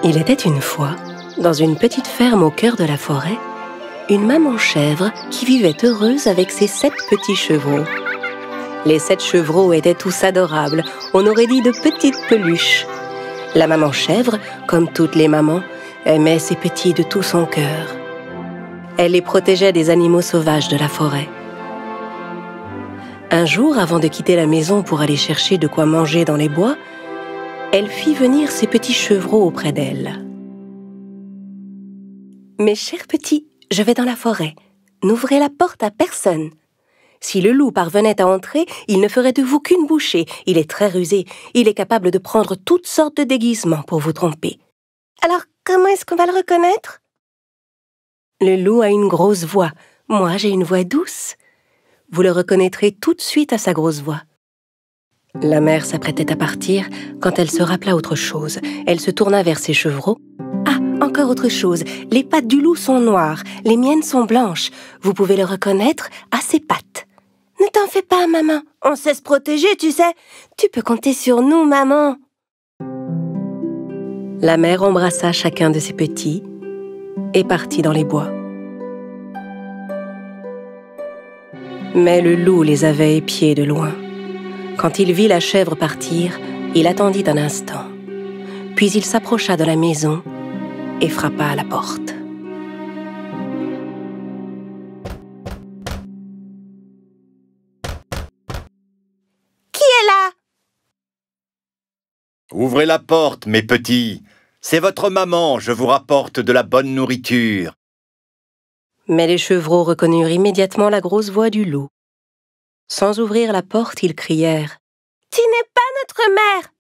Il était une fois, dans une petite ferme au cœur de la forêt, une maman chèvre qui vivait heureuse avec ses 7 petits chevreaux. Les 7 chevreaux étaient tous adorables, on aurait dit de petites peluches. La maman chèvre, comme toutes les mamans, aimait ses petits de tout son cœur. Elle les protégeait des animaux sauvages de la forêt. Un jour, avant de quitter la maison pour aller chercher de quoi manger dans les bois, elle fit venir ses petits chevreaux auprès d'elle. « Mes chers petits, je vais dans la forêt. N'ouvrez la porte à personne. Si le loup parvenait à entrer, il ne ferait de vous qu'une bouchée. Il est très rusé. Il est capable de prendre toutes sortes de déguisements pour vous tromper. Alors, comment est-ce qu'on va le reconnaître? Le loup a une grosse voix. Moi, j'ai une voix douce. Vous le reconnaîtrez tout de suite à sa grosse voix. » La mère s'apprêtait à partir quand elle se rappela autre chose. Elle se tourna vers ses chevreaux. « Ah, encore autre chose. Les pattes du loup sont noires. Les miennes sont blanches. Vous pouvez le reconnaître à ses pattes. » « Ne t'en fais pas, maman. On sait se protéger, tu sais. Tu peux compter sur nous, maman. » La mère embrassa chacun de ses petits et partit dans les bois. Mais le loup les avait épiés de loin. Quand il vit la chèvre partir, il attendit un instant. Puis il s'approcha de la maison et frappa à la porte. « Qui est là ?»« Ouvrez la porte, mes petits. C'est votre maman, je vous rapporte de la bonne nourriture. » Mais les chevreaux reconnurent immédiatement la grosse voix du loup. Sans ouvrir la porte, ils crièrent « Tu n'es pas notre mère!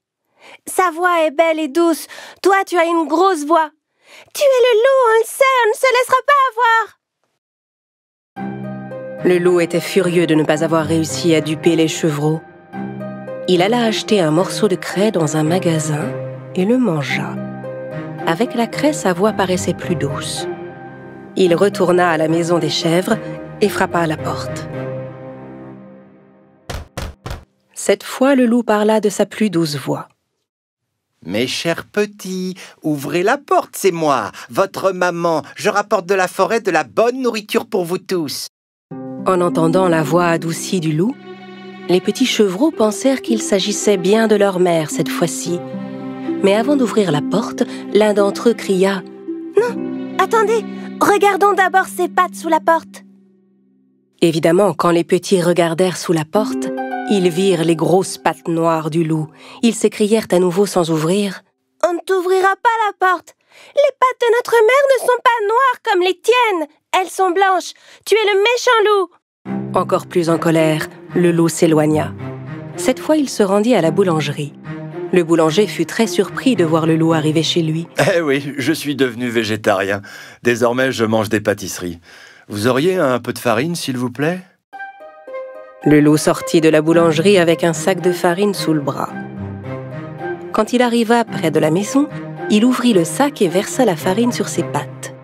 Sa voix est belle et douce. Toi, tu as une grosse voix. Tu es le loup, on le sait, on ne se laissera pas avoir. » Le loup était furieux de ne pas avoir réussi à duper les chevreaux. Il alla acheter un morceau de craie dans un magasin et le mangea. Avec la craie, sa voix paraissait plus douce. Il retourna à la maison des chèvres et frappa à la porte. Cette fois, le loup parla de sa plus douce voix. « Mes chers petits, ouvrez la porte, c'est moi, votre maman. Je rapporte de la forêt de la bonne nourriture pour vous tous. » En entendant la voix adoucie du loup, les petits chevreaux pensèrent qu'il s'agissait bien de leur mère cette fois-ci. Mais avant d'ouvrir la porte, l'un d'entre eux cria « Non, attendez, regardons d'abord ses pattes sous la porte. » Évidemment, quand les petits regardèrent sous la porte, ils virent les grosses pattes noires du loup. Ils s'écrièrent à nouveau sans ouvrir « On ne t'ouvrira pas la porte. Les pattes de notre mère ne sont pas noires comme les tiennes. Elles sont blanches. Tu es le méchant loup. » Encore plus en colère, le loup s'éloigna. Cette fois, il se rendit à la boulangerie. Le boulanger fut très surpris de voir le loup arriver chez lui. « Eh oui, je suis devenu végétarien. Désormais, je mange des pâtisseries. Vous auriez un peu de farine, s'il vous plaît ?» Le loup sortit de la boulangerie avec un sac de farine sous le bras. Quand il arriva près de la maison, il ouvrit le sac et versa la farine sur ses pattes.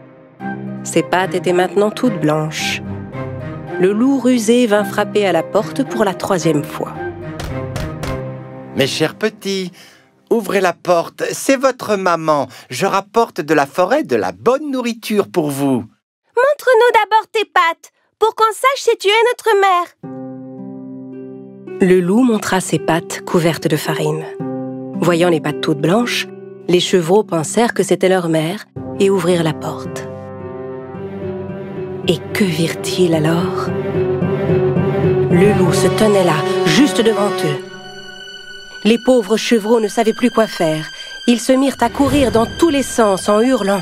Ses pattes étaient maintenant toutes blanches. Le loup rusé vint frapper à la porte pour la 3e fois. « Mes chers petits, ouvrez la porte, c'est votre maman. Je rapporte de la forêt de la bonne nourriture pour vous. » « Montre-nous d'abord tes pattes, pour qu'on sache si tu es notre mère. » Le loup montra ses pattes couvertes de farine. Voyant les pattes toutes blanches, les chevreaux pensèrent que c'était leur mère et ouvrirent la porte. Et que virent-ils alors? Le loup se tenait là, juste devant eux. Les pauvres chevreaux ne savaient plus quoi faire. Ils se mirent à courir dans tous les sens en hurlant.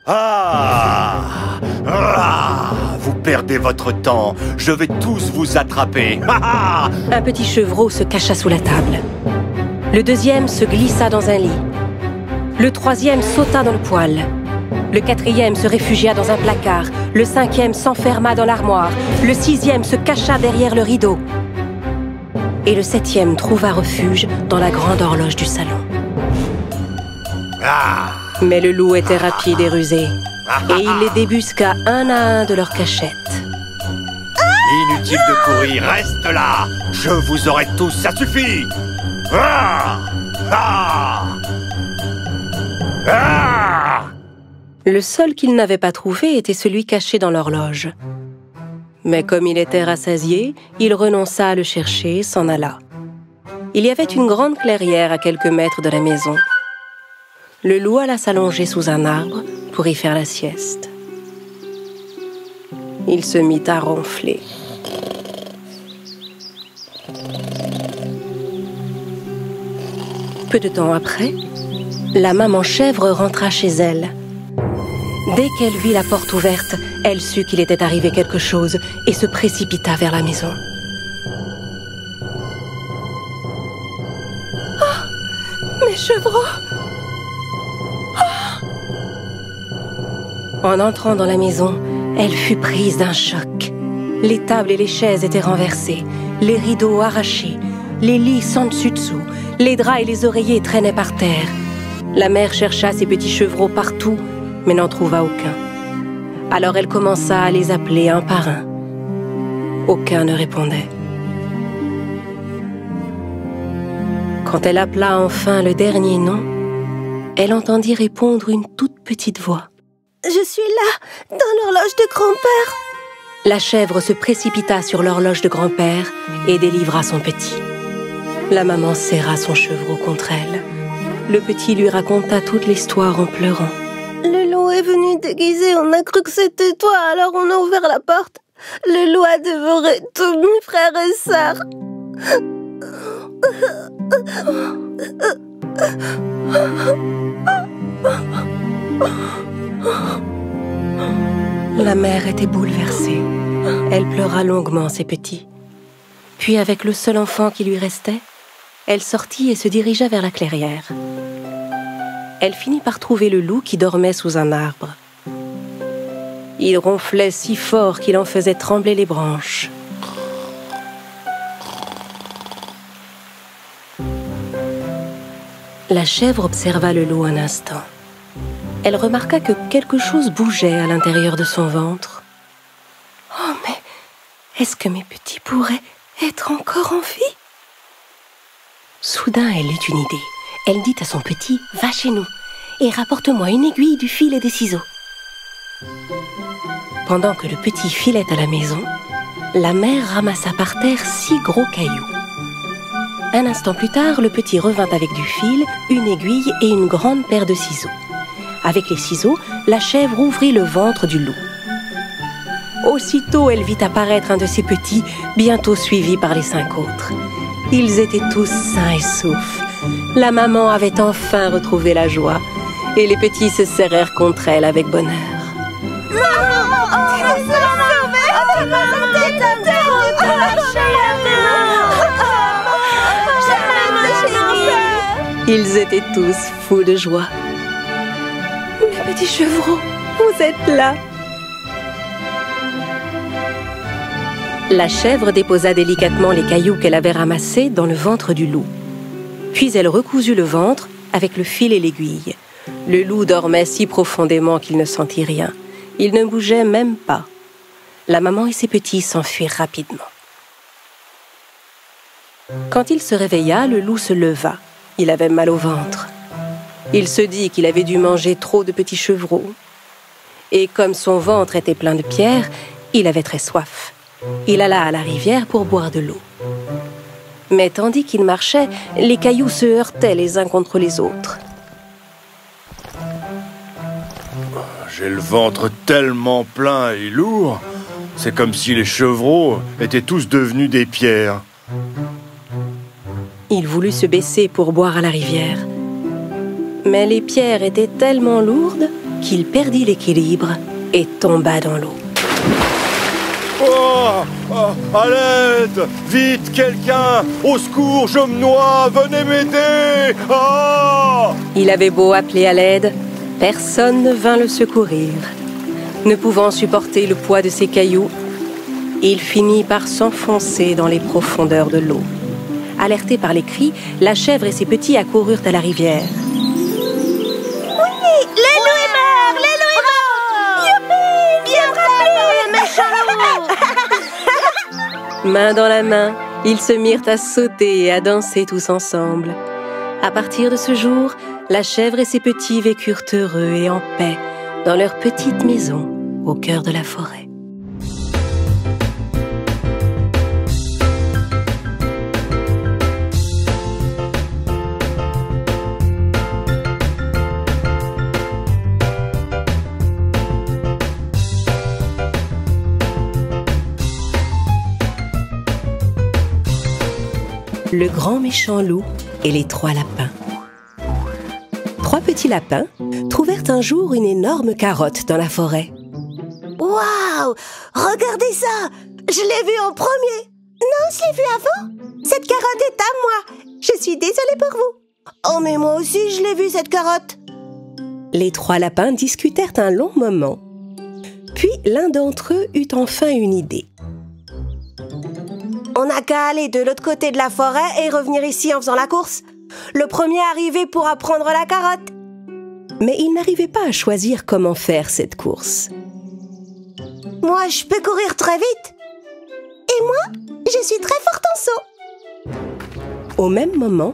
Ah! Ah! Vous perdez votre temps. Je vais tous vous attraper. Ah! Un petit chevreau se cacha sous la table. Le 2e se glissa dans un lit. Le 3e sauta dans le poêle. Le 4e se réfugia dans un placard. Le 5e s'enferma dans l'armoire. Le 6e se cacha derrière le rideau. Et le 7e trouva refuge dans la grande horloge du salon. Ah! Mais le loup était rapide et rusé, et il les débusqua un à un de leur cachette. Inutile de courir, reste là. Je vous aurai tous, ça suffit. Ah! Ah! Ah! Le seul qu'il n'avait pas trouvé était celui caché dans l'horloge. Mais comme il était rassasié, il renonça à le chercher et s'en alla. Il y avait une grande clairière à quelques mètres de la maison. Le loup alla s'allonger sous un arbre pour y faire la sieste. Il se mit à ronfler. Peu de temps après, la maman chèvre rentra chez elle. Dès qu'elle vit la porte ouverte, elle sut qu'il était arrivé quelque chose et se précipita vers la maison. Oh, mes chevreaux! Oh! En entrant dans la maison, elle fut prise d'un choc. Les tables et les chaises étaient renversées, les rideaux arrachés, les lits sans dessus-dessous, les draps et les oreillers traînaient par terre. La mère chercha ses petits chevreaux partout, mais n'en trouva aucun. Alors elle commença à les appeler un par un. Aucun ne répondait. Quand elle appela enfin le dernier nom, elle entendit répondre une toute petite voix. « Je suis là, dans l'horloge de grand-père !» La chèvre se précipita sur l'horloge de grand-père et délivra son petit. La maman serra son chevreau contre elle. Le petit lui raconta toute l'histoire en pleurant. Le loup est venu déguisé, on a cru que c'était toi, alors on a ouvert la porte. Le loup a dévoré tous mes frères et sœurs. La mère était bouleversée. Elle pleura longuement ses petits. Puis, avec le seul enfant qui lui restait, elle sortit et se dirigea vers la clairière. Elle finit par trouver le loup qui dormait sous un arbre. Il ronflait si fort qu'il en faisait trembler les branches. La chèvre observa le loup un instant. Elle remarqua que quelque chose bougeait à l'intérieur de son ventre. « Oh, mais est-ce que mes petits pourraient être encore en vie ?» Soudain, elle eut une idée. Elle dit à son petit « Va chez nous et rapporte-moi une aiguille, du fil et des ciseaux. » Pendant que le petit filait à la maison, la mère ramassa par terre 6 gros cailloux. Un instant plus tard, le petit revint avec du fil, une aiguille et une grande paire de ciseaux. Avec les ciseaux, la chèvre ouvrit le ventre du loup. Aussitôt, elle vit apparaître un de ses petits, bientôt suivi par les 5 autres. Ils étaient tous sains et saufs. La maman avait enfin retrouvé la joie, et les petits se serrèrent contre elle avec bonheur. Maman, tu nous as sauvés! Maman, t'es de la chèvre! Ils étaient tous fous de joie. Mes petits chevreaux, vous êtes là! La chèvre déposa délicatement les cailloux qu'elle avait ramassés dans le ventre du loup. Puis elle recousit le ventre avec le fil et l'aiguille. Le loup dormait si profondément qu'il ne sentit rien. Il ne bougeait même pas. La maman et ses petits s'enfuirent rapidement. Quand il se réveilla, le loup se leva. Il avait mal au ventre. Il se dit qu'il avait dû manger trop de petits chevreaux. Et comme son ventre était plein de pierres, il avait très soif. Il alla à la rivière pour boire de l'eau. Mais tandis qu'il marchait, les cailloux se heurtaient les uns contre les autres. J'ai le ventre tellement plein et lourd. C'est comme si les chevreaux étaient tous devenus des pierres. Il voulut se baisser pour boire à la rivière. Mais les pierres étaient tellement lourdes qu'il perdit l'équilibre et tomba dans l'eau. Oh, oh, à l'aide! Vite, quelqu'un! Au secours, je me noie! Venez m'aider! Oh! Il avait beau appeler à l'aide, personne ne vint le secourir. Ne pouvant supporter le poids de ses cailloux, il finit par s'enfoncer dans les profondeurs de l'eau. Alertés par les cris, la chèvre et ses petits accoururent à la rivière. Main dans la main, ils se mirent à sauter et à danser tous ensemble. À partir de ce jour, la chèvre et ses petits vécurent heureux et en paix dans leur petite maison au cœur de la forêt. Le grand méchant loup et les 3 lapins. 3 petits lapins trouvèrent un jour une énorme carotte dans la forêt. Waouh! Regardez ça! Je l'ai vue en premier! Non, je l'ai vue avant! Cette carotte est à moi! Je suis désolée pour vous! Oh, mais moi aussi, je l'ai vue, cette carotte! Les 3 lapins discutèrent un long moment. Puis l'un d'entre eux eut enfin une idée. On n'a qu'à aller de l'autre côté de la forêt et revenir ici en faisant la course. Le premier arrivé pourra prendre la carotte. Mais ils n'arrivaient pas à choisir comment faire cette course. Moi, je peux courir très vite. Et moi, je suis très forte en saut. Au même moment,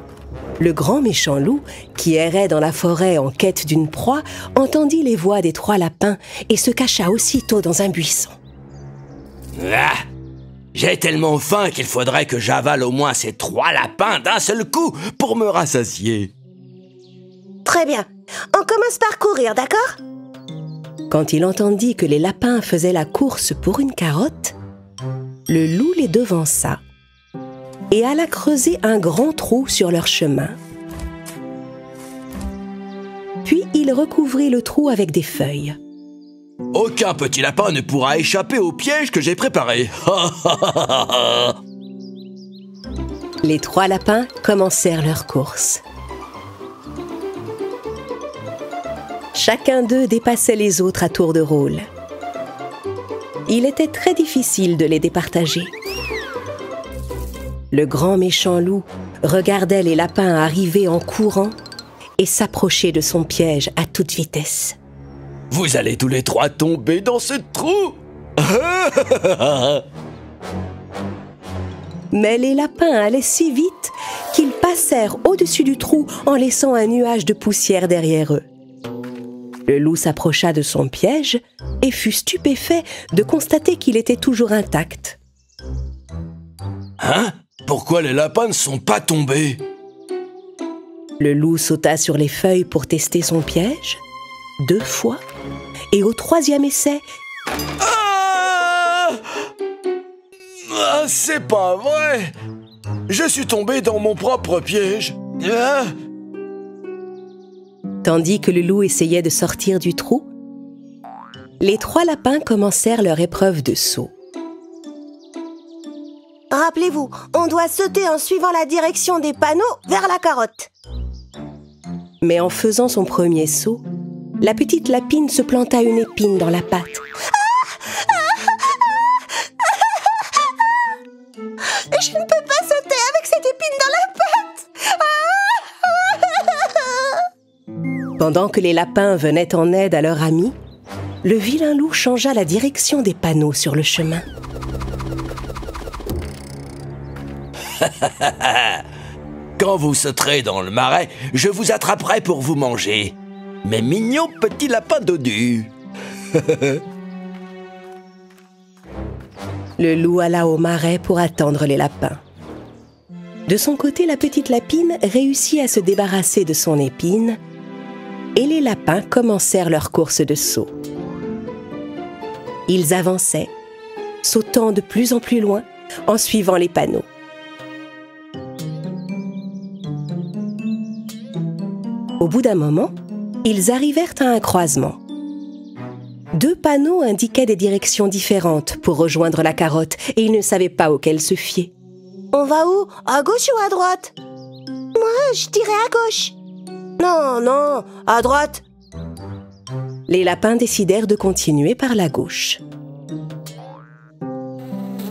le grand méchant loup, qui errait dans la forêt en quête d'une proie, entendit les voix des 3 lapins et se cacha aussitôt dans un buisson. Ah, j'ai tellement faim qu'il faudrait que j'avale au moins ces 3 lapins d'un seul coup pour me rassasier. Très bien. On commence par courir, d'accord? Quand il entendit que les lapins faisaient la course pour une carotte, le loup les devança et alla creuser un grand trou sur leur chemin. Puis il recouvrit le trou avec des feuilles. Aucun petit lapin ne pourra échapper au piège que j'ai préparé. Les 3 lapins commencèrent leur course. Chacun d'eux dépassait les autres à tour de rôle. Il était très difficile de les départager. Le grand méchant loup regardait les lapins arriver en courant et s'approcher de son piège à toute vitesse. Vous allez tous les 3 tomber dans ce trou. Mais les lapins allaient si vite qu'ils passèrent au-dessus du trou en laissant un nuage de poussière derrière eux. Le loup s'approcha de son piège et fut stupéfait de constater qu'il était toujours intact. Hein? Pourquoi les lapins ne sont pas tombés? Le loup sauta sur les feuilles pour tester son piège 2 fois, et au 3e essai... Ah! Ah, c'est pas vrai! Je suis tombé dans mon propre piège. Ah! Tandis que le loup essayait de sortir du trou, les 3 lapins commencèrent leur épreuve de saut. Rappelez-vous, on doit sauter en suivant la direction des panneaux vers la carotte. Mais en faisant son premier saut, la petite lapine se planta une épine dans la patte. Je ne peux pas sauter avec cette épine dans la patte. Pendant que les lapins venaient en aide à leur ami, le vilain loup changea la direction des panneaux sur le chemin. Quand vous sauterez dans le marais, je vous attraperai pour vous manger. Mes mignons petits lapins dodus. Le loup alla au marais pour attendre les lapins. De son côté, la petite lapine réussit à se débarrasser de son épine et les lapins commencèrent leur course de saut. Ils avançaient, sautant de plus en plus loin en suivant les panneaux. Au bout d'un moment, ils arrivèrent à un croisement. 2 panneaux indiquaient des directions différentes pour rejoindre la carotte et ils ne savaient pas auquel se fier. On va où? À gauche ou à droite? Moi, je dirais à gauche. Non, à droite. Les lapins décidèrent de continuer par la gauche.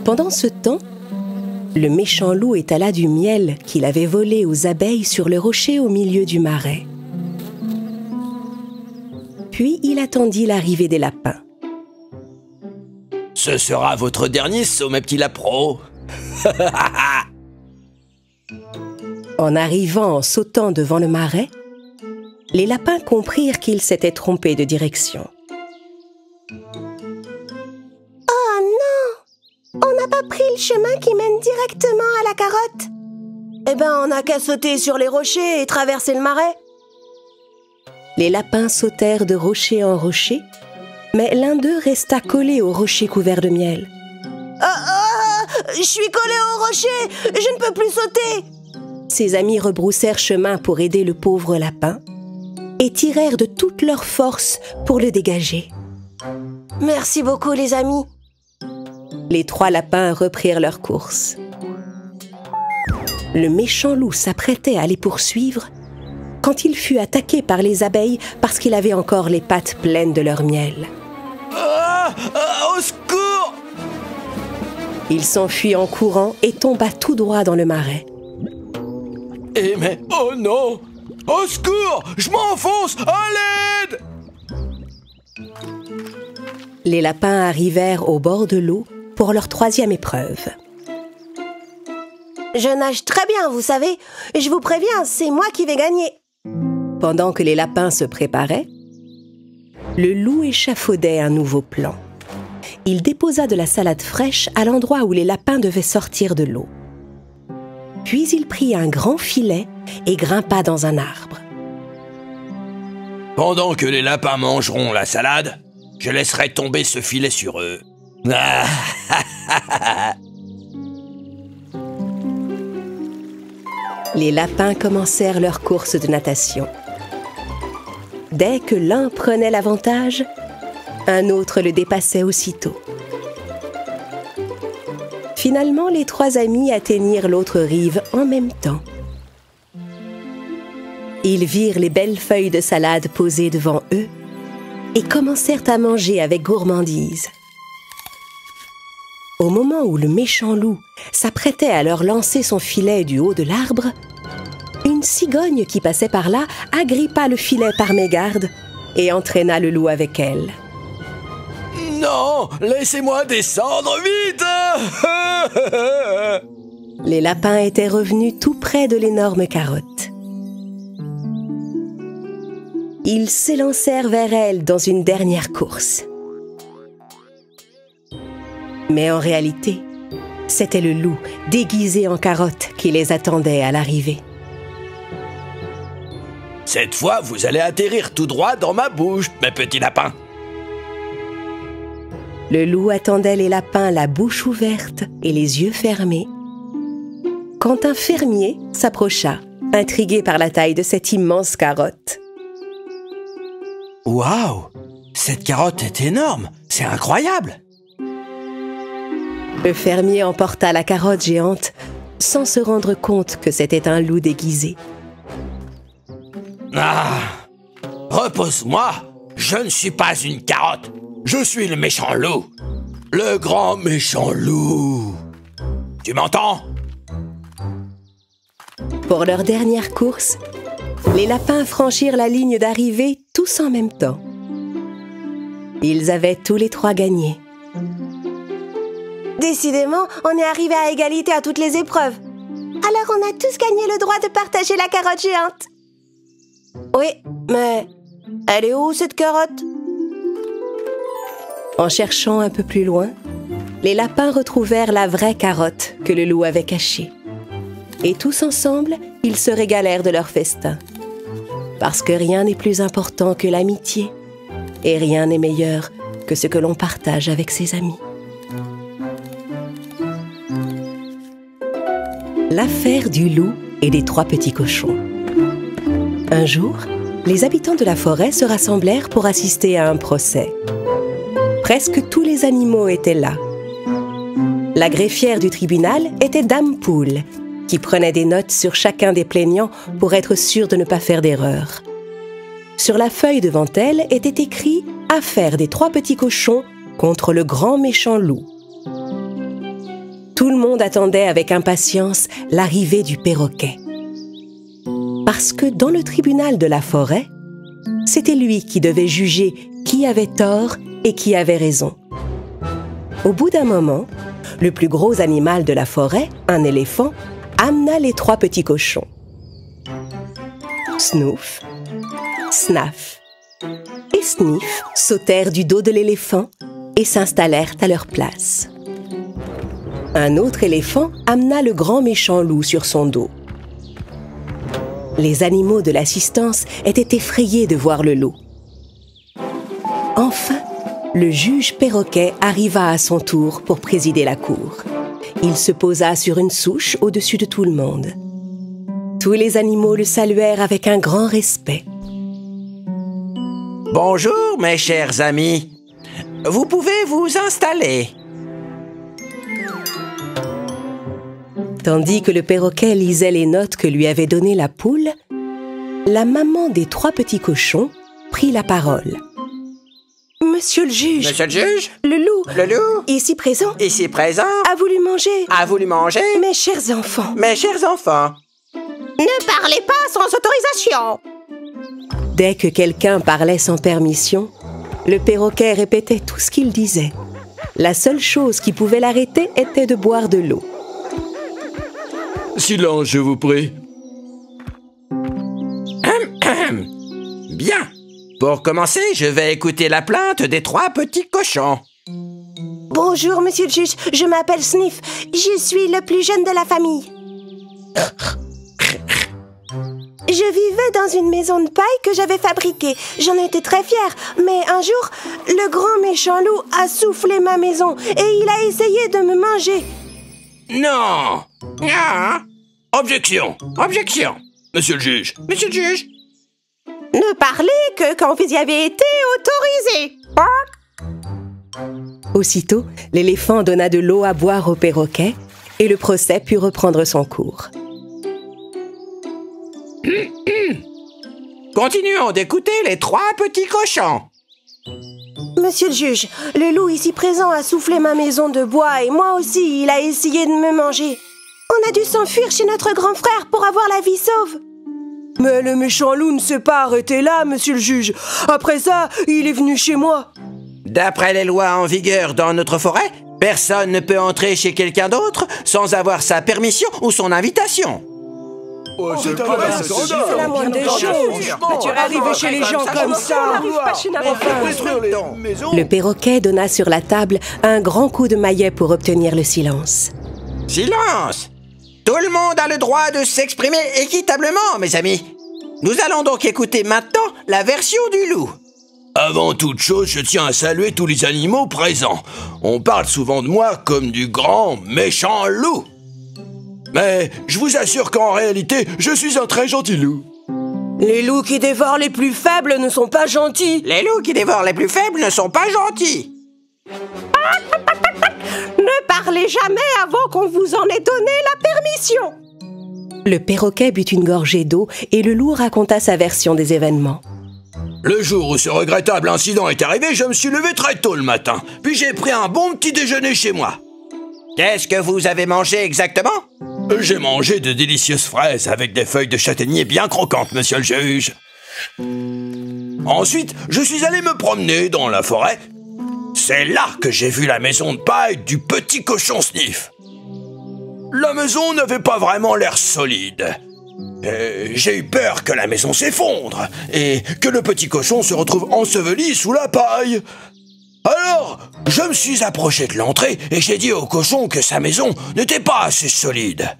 Pendant ce temps, le méchant loup étala du miel qu'il avait volé aux abeilles sur le rocher au milieu du marais. Puis il attendit l'arrivée des lapins. Ce sera votre dernier saut, mes petits lapros. En arrivant en sautant devant le marais, les lapins comprirent qu'ils s'étaient trompés de direction. Oh non! On n'a pas pris le chemin qui mène directement à la carotte. Eh ben, on n'a qu'à sauter sur les rochers et traverser le marais. Les lapins sautèrent de rocher en rocher, mais l'un d'eux resta collé au rocher couvert de miel. Je suis collé au rocher! Je ne peux plus sauter! Ses amis rebroussèrent chemin pour aider le pauvre lapin et tirèrent de toute leur force pour le dégager. Merci beaucoup, les amis. Les 3 lapins reprirent leur course. Le méchant loup s'apprêtait à les poursuivre quand il fut attaqué par les abeilles parce qu'il avait encore les pattes pleines de leur miel. Au secours! Il s'enfuit en courant et tomba tout droit dans le marais. Eh mais, oh non! Au secours! Je m'enfonce! À l'aide! Les lapins arrivèrent au bord de l'eau pour leur 3e épreuve. Je nage très bien, vous savez. Je vous préviens, c'est moi qui vais gagner. Pendant que les lapins se préparaient, le loup échafaudait un nouveau plan. Il déposa de la salade fraîche à l'endroit où les lapins devaient sortir de l'eau. Puis il prit un grand filet et grimpa dans un arbre. Pendant que les lapins mangeront la salade, je laisserai tomber ce filet sur eux. Les lapins commencèrent leur course de natation. Dès que l'un prenait l'avantage, un autre le dépassait aussitôt. Finalement, les 3 amis atteignirent l'autre rive en même temps. Ils virent les belles feuilles de salade posées devant eux et commencèrent à manger avec gourmandise. Au moment où le méchant loup s'apprêtait à leur lancer son filet du haut de l'arbre, une cigogne qui passait par là agrippa le filet par mégarde et entraîna le loup avec elle. Non! Laissez-moi descendre vite! Les lapins étaient revenus tout près de l'énorme carotte. Ils s'élancèrent vers elle dans une dernière course. Mais en réalité, c'était le loup déguisé en carotte qui les attendait à l'arrivée. Cette fois, vous allez atterrir tout droit dans ma bouche, mes petits lapins. Le loup attendait les lapins la bouche ouverte et les yeux fermés, quand un fermier s'approcha, intrigué par la taille de cette immense carotte. Waouh! Cette carotte est énorme! C'est incroyable! Le fermier emporta la carotte géante sans se rendre compte que c'était un loup déguisé. Ah! Repose-moi! Je ne suis pas une carotte! Je suis le méchant loup! Le grand méchant loup! Tu m'entends? Pour leur dernière course, les lapins franchirent la ligne d'arrivée tous en même temps. Ils avaient tous les 3 gagné. Décidément, on est arrivé à égalité à toutes les épreuves. Alors on a tous gagné le droit de partager la carotte géante. Oui, mais elle est où cette carotte? En cherchant un peu plus loin, les lapins retrouvèrent la vraie carotte que le loup avait cachée. Et tous ensemble, ils se régalèrent de leur festin. Parce que rien n'est plus important que l'amitié, et rien n'est meilleur que ce que l'on partage avec ses amis. L'affaire du loup et des 3 petits cochons. Un jour, les habitants de la forêt se rassemblèrent pour assister à un procès. Presque tous les animaux étaient là. La greffière du tribunal était Dame Poule, qui prenait des notes sur chacun des plaignants pour être sûre de ne pas faire d'erreur. Sur la feuille devant elle était écrit « Affaire des 3 petits cochons contre le grand méchant loup ». Tout le monde attendait avec impatience l'arrivée du perroquet. Parce que dans le tribunal de la forêt, c'était lui qui devait juger qui avait tort et qui avait raison. Au bout d'un moment, le plus gros animal de la forêt, un éléphant, amena les 3 petits cochons. Snouf, Snaf et Sniff sautèrent du dos de l'éléphant et s'installèrent à leur place. Un autre éléphant amena le grand méchant loup sur son dos. Les animaux de l'assistance étaient effrayés de voir le loup. Enfin, le juge perroquet arriva à son tour pour présider la cour. Il se posa sur une souche au-dessus de tout le monde. Tous les animaux le saluèrent avec un grand respect. Bonjour, mes chers amis. Vous pouvez vous installer. Tandis que le perroquet lisait les notes que lui avait données la poule, la maman des 3 petits cochons prit la parole. Monsieur le juge, Monsieur le juge, le loup, ici présent, a voulu manger. Mes chers enfants, Ne parlez pas sans autorisation. Dès que quelqu'un parlait sans permission, le perroquet répétait tout ce qu'il disait. La seule chose qui pouvait l'arrêter était de boire de l'eau. Silence, je vous prie. Bien. Pour commencer, je vais écouter la plainte des 3 petits cochons. Bonjour, monsieur le juge. Je m'appelle Sniff. Je suis le plus jeune de la famille. Je vivais dans une maison de paille que j'avais fabriquée. J'en étais très fière. Mais un jour, le grand méchant loup a soufflé ma maison et il a essayé de me manger. Non. Ah. Objection. Monsieur le juge. Ne parlez que quand vous y avez été autorisé. Aussitôt, l'éléphant donna de l'eau à boire au perroquet et le procès put reprendre son cours. Continuons d'écouter les 3 petits cochons. Monsieur le juge, le loup ici présent a soufflé ma maison de bois et moi aussi, il a essayé de me manger. On a dû s'enfuir chez notre grand frère pour avoir la vie sauve. Mais le méchant loup ne s'est pas arrêté là, monsieur le juge. Après ça, il est venu chez moi. D'après les lois en vigueur dans notre forêt, personne ne peut entrer chez quelqu'un d'autre sans avoir sa permission ou son invitation. C'est la moindre des choses. Arriver chez les gens comme ça. Le perroquet donna sur la table un grand coup de maillet pour obtenir le silence. Silence! Tout le monde a le droit de s'exprimer équitablement, mes amis. Nous allons donc écouter maintenant la version du loup. Avant toute chose, je tiens à saluer tous les animaux présents. On parle souvent de moi comme du grand méchant loup. Mais je vous assure qu'en réalité, je suis un très gentil loup. Les loups qui dévorent les plus faibles ne sont pas gentils. Les loups qui dévorent les plus faibles ne sont pas gentils. Ne parlez jamais avant qu'on vous en ait donné la permission. Le perroquet but une gorgée d'eau et le loup raconta sa version des événements. Le jour où ce regrettable incident est arrivé, je me suis levé très tôt le matin. Puis j'ai pris un bon petit déjeuner chez moi. Qu'est-ce que vous avez mangé exactement? J'ai mangé de délicieuses fraises avec des feuilles de châtaignier bien croquantes, monsieur le juge. Ensuite, je suis allé me promener dans la forêt. C'est là que j'ai vu la maison de paille du petit cochon Sniff. La maison n'avait pas vraiment l'air solide. J'ai eu peur que la maison s'effondre et que le petit cochon se retrouve enseveli sous la paille. Alors, je me suis approché de l'entrée et j'ai dit au cochon que sa maison n'était pas assez solide.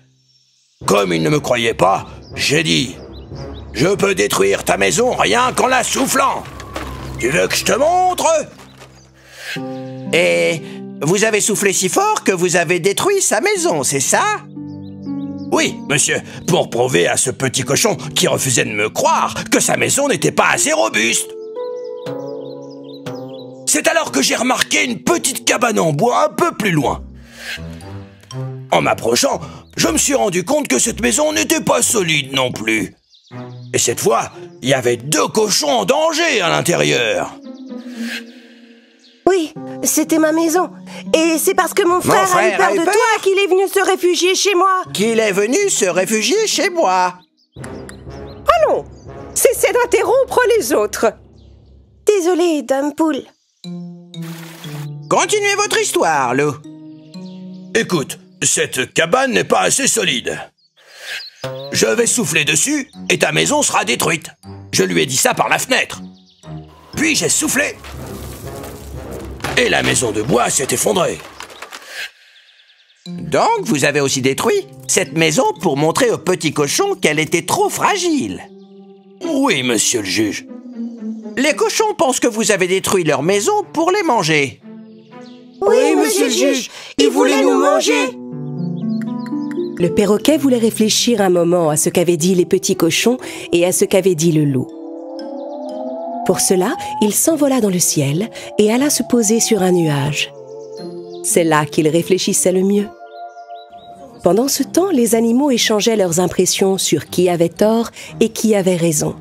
Comme il ne me croyait pas, j'ai dit « Je peux détruire ta maison rien qu'en la soufflant. Tu veux que je te montre ?» Et vous avez soufflé si fort que vous avez détruit sa maison, c'est ça? Oui, monsieur, pour prouver à ce petit cochon qui refusait de me croire que sa maison n'était pas assez robuste. C'est alors que j'ai remarqué une petite cabane en bois un peu plus loin. En m'approchant, je me suis rendu compte que cette maison n'était pas solide non plus. Et cette fois, il y avait 2 cochons en danger à l'intérieur. Oui, c'était ma maison. Et c'est parce que mon frère a eu peur de toi qu'il est venu se réfugier chez moi. Qu'il est venu se réfugier chez moi. Allons, cessez d'interrompre les autres. Désolée, Dame Poule. Continuez votre histoire, loup. Écoute, cette cabane n'est pas assez solide. Je vais souffler dessus et ta maison sera détruite. Je lui ai dit ça par la fenêtre. Puis j'ai soufflé. Et la maison de bois s'est effondrée. Donc, vous avez aussi détruit cette maison pour montrer au petit cochon qu'elle était trop fragile. Oui, monsieur le juge. Les cochons pensent que vous avez détruit leur maison pour les manger. Oui, monsieur le juge, ils voulaient nous manger. Le perroquet voulait réfléchir un moment à ce qu'avaient dit les petits cochons et à ce qu'avait dit le loup. Pour cela, il s'envola dans le ciel et alla se poser sur un nuage. C'est là qu'il réfléchissait le mieux. Pendant ce temps, les animaux échangeaient leurs impressions sur qui avait tort et qui avait raison.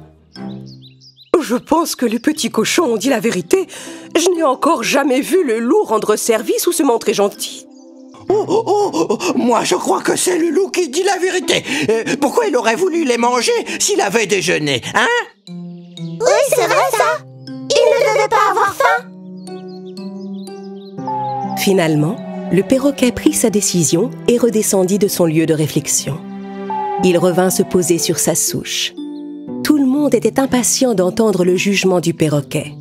Je pense que les petits cochons ont dit la vérité. Je n'ai encore jamais vu le loup rendre service ou se montrer gentil. Moi je crois que c'est le loup qui dit la vérité. Pourquoi il aurait voulu les manger s'il avait déjeuné, hein? Oui, c'est vrai ça. Il ne devait pas avoir faim. Finalement, le perroquet prit sa décision et redescendit de son lieu de réflexion. Il revint se poser sur sa souche. Tout le monde était impatient d'entendre le jugement du perroquet.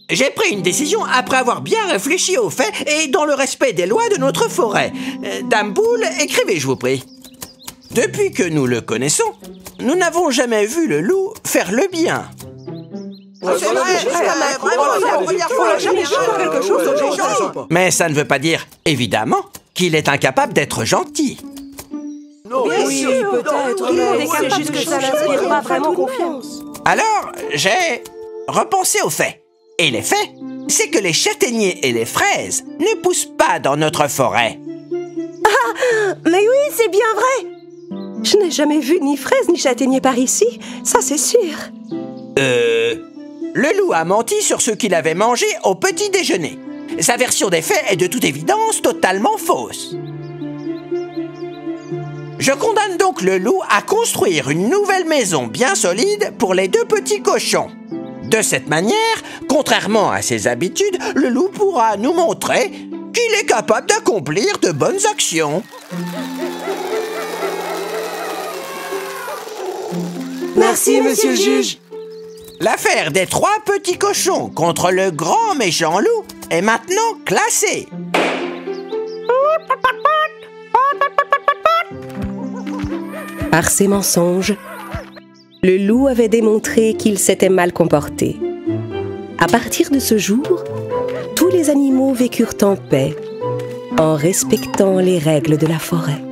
J'ai pris une décision après avoir bien réfléchi aux faits et dans le respect des lois de notre forêt. Dame Poule, écrivez, je vous prie. Depuis que nous le connaissons, nous n'avons jamais vu le loup faire le bien. Mais ça ne veut pas dire, évidemment, qu'il est incapable d'être gentil. Oui, peut-être, mais c'est juste que ça n'inspire pas vraiment confiance. Alors, j'ai repensé aux faits. Et les faits, c'est que les châtaigniers et les fraises ne poussent pas dans notre forêt. Mais oui, c'est bien vrai. Je n'ai jamais vu ni fraises ni châtaigniers par ici, ça c'est sûr. Le loup a menti sur ce qu'il avait mangé au petit déjeuner. Sa version des faits est de toute évidence totalement fausse. Je condamne donc le loup à construire une nouvelle maison bien solide pour les deux petits cochons. De cette manière, contrairement à ses habitudes, le loup pourra nous montrer qu'il est capable d'accomplir de bonnes actions. Merci, monsieur le juge. L'affaire des 3 petits cochons contre le grand méchant loup est maintenant classée. Par ses mensonges, le loup avait démontré qu'il s'était mal comporté. À partir de ce jour, tous les animaux vécurent en paix, en respectant les règles de la forêt.